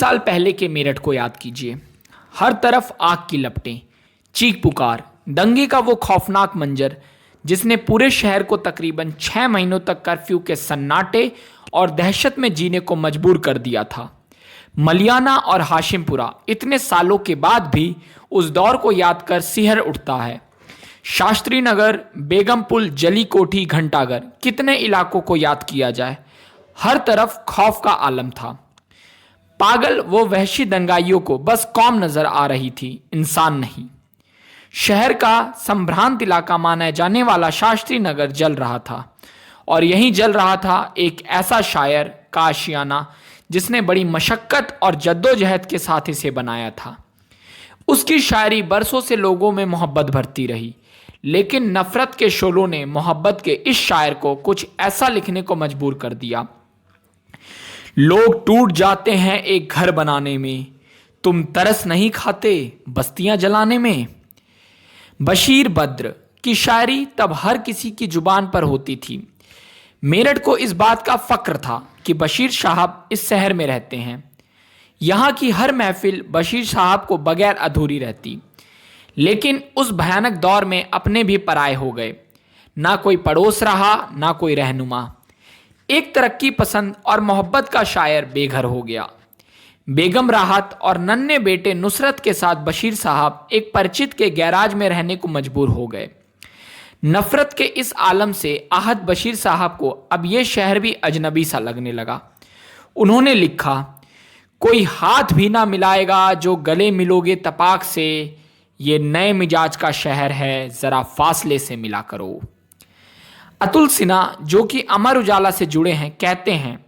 साल पहले के मेरठ को याद कीजिए। हर तरफ आग की लपटें, चीख पुकार, दंगे का वो खौफनाक मंजर जिसने पूरे शहर को तकरीबन 6 महीनों तक कर्फ्यू के सन्नाटे और दहशत में जीने को मजबूर कर दिया था। मलियाना और हाशिमपुरा इतने सालों के बाद भी उस दौर को याद कर सिहर उठता है। शास्त्री नगर, बेगमपुल, जली कोठी, घंटाघर, कितने इलाकों को याद किया जाए। हर तरफ खौफ का आलम था। पागल वो वहशी दंगाइयों को बस कौम नजर आ रही थी, इंसान नहीं। शहर का संभ्रांत इलाका माना जाने वाला शास्त्री नगर जल रहा था, और यहीं जल रहा था एक ऐसा शायर का आशियाना जिसने बड़ी मशक्कत और जद्दोजहद के साथ इसे बनाया था। उसकी शायरी बरसों से लोगों में मोहब्बत भरती रही, लेकिन नफरत के शोलों ने मोहब्बत के इस शायर को कुछ ऐसा लिखने को मजबूर कर दिया। लोग टूट जाते हैं एक घर बनाने में, तुम तरस नहीं खाते बस्तियां जलाने में। बशीर बद्र की शायरी तब हर किसी की जुबान पर होती थी। मेरठ को इस बात का फक्र था कि बशीर साहब इस शहर में रहते हैं। यहाँ की हर महफिल बशीर साहब को बगैर अधूरी रहती। लेकिन उस भयानक दौर में अपने भी पराये हो गए। ना कोई पड़ोस रहा, ना कोई रहनुमा। एक तरक्की पसंद और मोहब्बत का शायर बेघर हो गया। बेगम राहत और नन्हे बेटे नुसरत के साथ बशीर साहब एक परिचित के गैराज में रहने को मजबूर हो गए। नफरत के इस आलम से आहत बशीर साहब को अब यह शहर भी अजनबी सा लगने लगा। उन्होंने लिखा, कोई हाथ भी ना मिलाएगा जो गले मिलोगे तपाक से, ये नए मिजाज का शहर है जरा फासले से मिला करो। अतुल सिन्हा जो कि अमर उजाला से जुड़े हैं कहते हैं,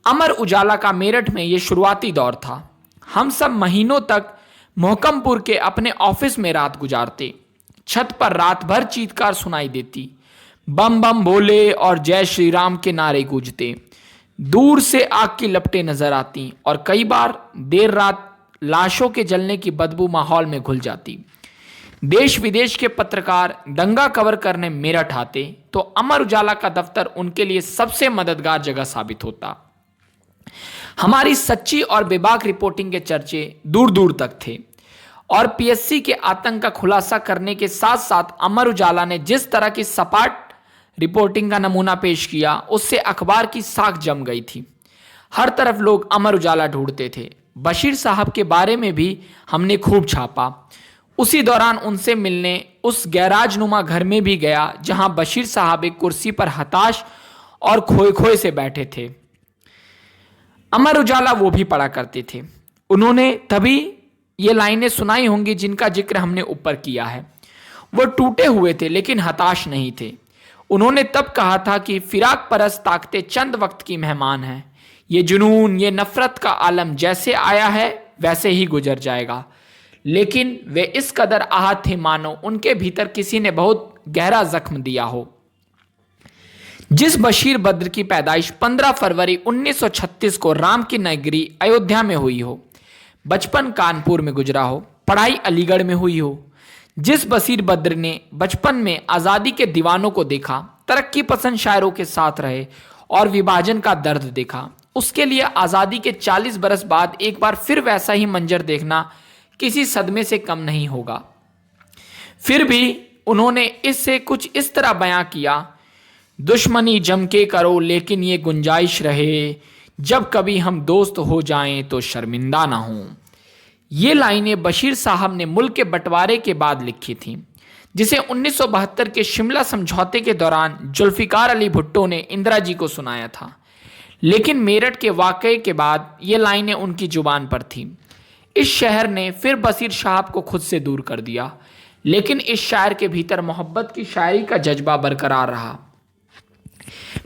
अमर उजाला का मेरठ में ये शुरुआती दौर था। हम सब महीनों तक मोहकमपुर के अपने ऑफिस में रात गुजारते। छत पर रात भर चीत्कार सुनाई देती, बम बम बोले और जय श्री राम के नारे गूंजते। दूर से आग की लपटें नजर आती और कई बार देर रात लाशों के जलने की बदबू माहौल में घुल जाती। देश विदेश के पत्रकार दंगा कवर करने मेरठ आते तो अमर उजाला का दफ्तर उनके लिए सबसे मददगार जगह साबित होता। हमारी सच्ची और बेबाक रिपोर्टिंग के चर्चे दूर दूर तक थे, और पीएससी के आतंक का खुलासा करने के साथ साथ अमर उजाला ने जिस तरह की सपाट रिपोर्टिंग का नमूना पेश किया, उससे अखबार की साख जम गई थी। हर तरफ लोग अमर उजाला ढूंढते थे। बशीर साहब के बारे में भी हमने खूब छापा। उसी दौरान उनसे मिलने उस गैराज नुमा घर में भी गया जहां बशीर साहब एक कुर्सी पर हताश और खोए खोए से बैठे थे। अमर उजाला वो भी पढ़ा करते थे। उन्होंने तभी ये लाइनें सुनाई होंगी जिनका जिक्र हमने ऊपर किया है। वो टूटे हुए थे लेकिन हताश नहीं थे। उन्होंने तब कहा था कि फिराक परस्त ताकतें चंद वक्त की मेहमान हैं। ये जुनून, ये नफरत का आलम जैसे आया है वैसे ही गुजर जाएगा। लेकिन वे इस कदर आहत थे मानो उनके भीतर किसी ने बहुत गहरा जख्म दिया हो। जिस बशीर बद्र की पैदाइश 15 फरवरी 1936 को राम की नगरी अयोध्या में हुई हो, बचपन कानपुर में गुजरा हो, पढ़ाई अलीगढ़ में हुई हो, जिस बशीर बद्र ने बचपन में आज़ादी के दीवानों को देखा, तरक्की पसंद शायरों के साथ रहे और विभाजन का दर्द देखा, उसके लिए आज़ादी के 40 बरस बाद एक बार फिर वैसा ही मंजर देखना किसी सदमे से कम नहीं होगा। फिर भी उन्होंने इससे कुछ इस तरह बयां किया, दुश्मनी जम के करो लेकिन ये गुंजाइश रहे, जब कभी हम दोस्त हो जाएं तो शर्मिंदा ना हों। ये लाइनें बशीर साहब ने मुल्क के बंटवारे के बाद लिखी थीं, जिसे 1972 के शिमला समझौते के दौरान जुल्फिकार अली भुट्टो ने इंदिरा जी को सुनाया था। लेकिन मेरठ के वाकये के बाद ये लाइनें उनकी जुबान पर थीं। इस शहर ने फिर बशीर साहब को खुद से दूर कर दिया, लेकिन इस शायर के भीतर मोहब्बत की शायरी का जज्बा बरकरार रहा।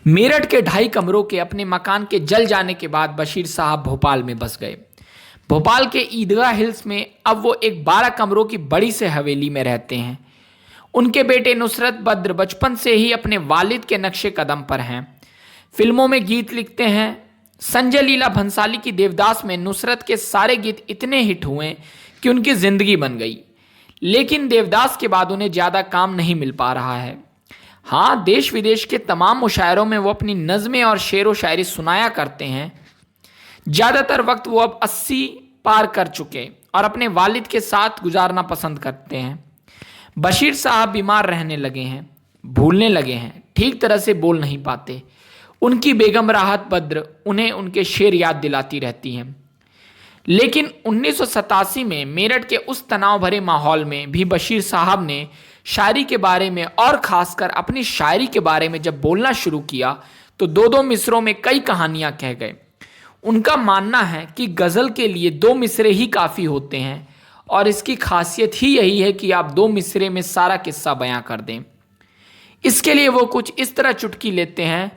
मेरठ के 2.5 कमरों के अपने मकान के जल जाने के बाद बशीर साहब भोपाल में बस गए। भोपाल के ईदगाह हिल्स में अब वो एक 12 कमरों की बड़ी से हवेली में रहते हैं। उनके बेटे नुसरत बद्र बचपन से ही अपने वालिद के नक्शे कदम पर हैं। फिल्मों में गीत लिखते हैं। संजय लीला भंसाली की देवदास में नुसरत के सारे गीत इतने हिट हुए कि उनकी जिंदगी बन गई। लेकिन देवदास के बाद उन्हें ज़्यादा काम नहीं मिल पा रहा है। हाँ, देश विदेश के तमाम मुशायरों में वो अपनी नज़में और शेर व शायरी सुनाया करते हैं। ज्यादातर वक्त वो अब 80 पार कर चुके और अपने वालिद के साथ गुजारना पसंद करते हैं। बशीर साहब बीमार रहने लगे हैं, भूलने लगे हैं, ठीक तरह से बोल नहीं पाते। उनकी बेगम राहत बद्र उन्हें उनके शेर याद दिलाती रहती हैं। लेकिन 1987 में मेरठ के उस तनाव भरे माहौल में भी बशीर साहब ने शायरी के बारे में और ख़ासकर अपनी शायरी के बारे में जब बोलना शुरू किया तो दो दो मिसरों में कई कहानियां कह गए। उनका मानना है कि गज़ल के लिए 2 मिसरे ही काफ़ी होते हैं और इसकी खासियत ही यही है कि आप 2 मिसरे में सारा किस्सा बयां कर दें। इसके लिए वो कुछ इस तरह चुटकी लेते हैं,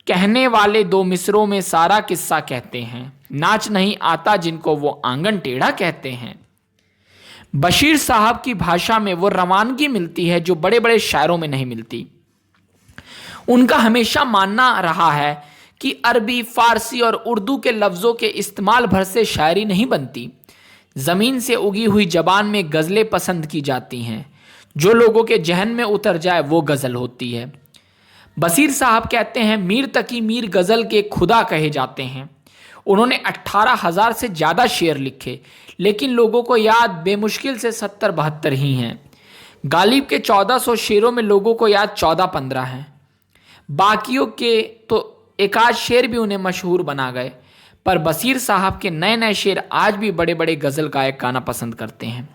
कहने वाले 2 मिसरों में सारा किस्सा कहते हैं, नाच नहीं आता जिनको वो आंगन टेढ़ा कहते हैं। बशीर साहब की भाषा में वो रवानगी मिलती है जो बड़े बड़े शायरों में नहीं मिलती। उनका हमेशा मानना रहा है कि अरबी, फारसी और उर्दू के लफ्ज़ों के इस्तेमाल भर से शायरी नहीं बनती। ज़मीन से उगी हुई ज़बान में गज़लें पसंद की जाती हैं, जो लोगों के जहन में उतर जाए वो गज़ल होती है। बशीर साहब कहते हैं, मीर तकी मीर गज़ल के खुदा कहे जाते हैं। उन्होंने 18,000 से ज़्यादा शेर लिखे, लेकिन लोगों को याद बेमुश्किल से 70-72 ही हैं। गालिब के 1400 शेरों में लोगों को याद 14-15 हैं। बाकियों के तो एक आध शेर भी उन्हें मशहूर बना गए, पर बशीर साहब के नए नए शेर आज भी बड़े बड़े गज़ल गायक गाना पसंद करते हैं।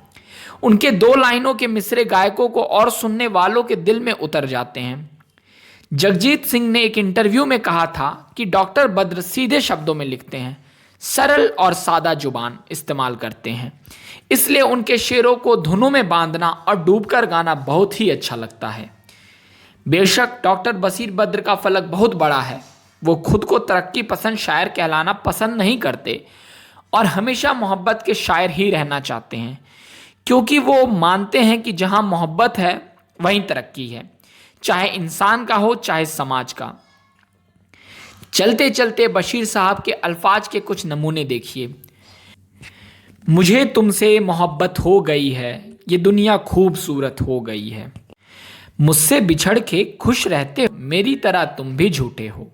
उनके 2 लाइनों के मिसरे गायकों को और सुनने वालों के दिल में उतर जाते हैं। जगजीत सिंह ने एक इंटरव्यू में कहा था कि डॉक्टर बद्र सीधे शब्दों में लिखते हैं, सरल और सादा जुबान इस्तेमाल करते हैं, इसलिए उनके शेरों को धुनों में बांधना और डूबकर गाना बहुत ही अच्छा लगता है। बेशक डॉक्टर बशीर बद्र का फलक बहुत बड़ा है। वो खुद को तरक्की पसंद शायर कहलाना पसंद नहीं करते और हमेशा मोहब्बत के शायर ही रहना चाहते हैं, क्योंकि वो मानते हैं कि जहाँ मोहब्बत है वहीं तरक्की है, चाहे इंसान का हो चाहे समाज का। चलते चलते बशीर साहब के अल्फाज के कुछ नमूने देखिए। मुझे तुमसे मोहब्बत हो गई है, ये दुनिया खूबसूरत हो गई है। मुझसे बिछड़ के खुश रहते हो, मेरी तरह तुम भी झूठे हो।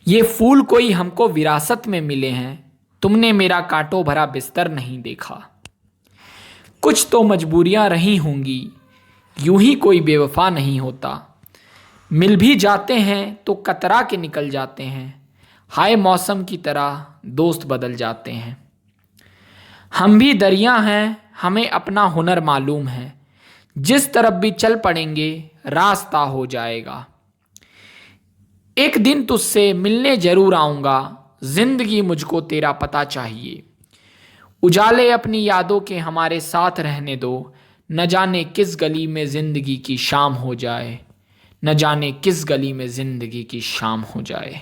ये फूल कोई हमको विरासत में मिले हैं, तुमने मेरा कांटों भरा बिस्तर नहीं देखा। कुछ तो मजबूरियां रही होंगी, यूं ही कोई बेवफा नहीं होता। मिल भी जाते हैं तो कतरा के निकल जाते हैं, हाय मौसम की तरह दोस्त बदल जाते हैं। हम भी दरिया हैं, हमें अपना हुनर मालूम है, जिस तरफ भी चल पड़ेंगे रास्ता हो जाएगा। एक दिन तुझसे मिलने जरूर आऊँगा, जिंदगी मुझको तेरा पता चाहिए। उजाले अपनी यादों के हमारे साथ रहने दो, न जाने किस गली में ज़िंदगी की शाम हो जाए, न जाने किस गली में ज़िंदगी की शाम हो जाए।